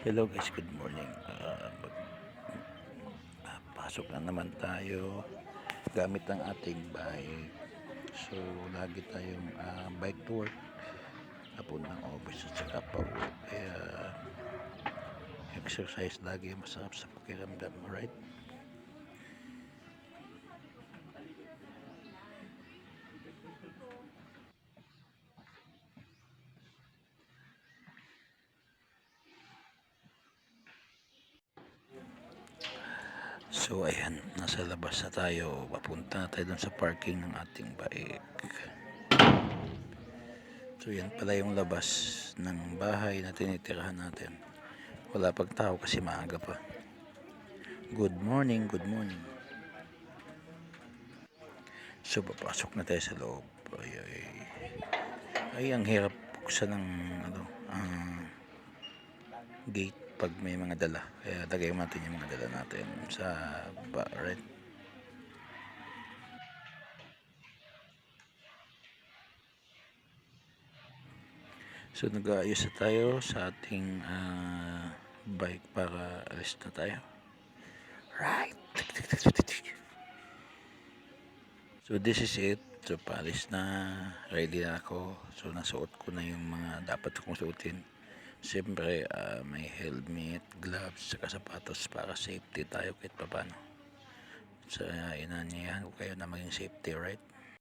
Hello guys, good morning. Pasok na naman tayo gamit ang ating bike. So, lagi tayong bike to work. Papuntang office at saka pa uwi. Kaya, exercise lagi masarap sa pakiramdam, right? So, ayan, nasa labas na tayo. Papunta na tayo dun sa parking ng ating bike. So, yan pala yung labas ng bahay na tinitirahan natin. Wala pang tao kasi maaga pa. Good morning, good morning. So, papasok na tayo sa loob. Ay, ang hirap buksan ng gate pag may mga dala. Kaya lagay natin yung mga dala natin sa right. So, nag-aayos na tayo sa ating bike para alis na tayo. Right. So, this is it. So, paalis na. Ready na ako. So, nasuot ko na yung mga dapat kong suotin. Siyempre, may helmet, gloves, saka sapatos para safety tayo kahit pa paano. So, inanyayahan ko kayo na maging safety, right?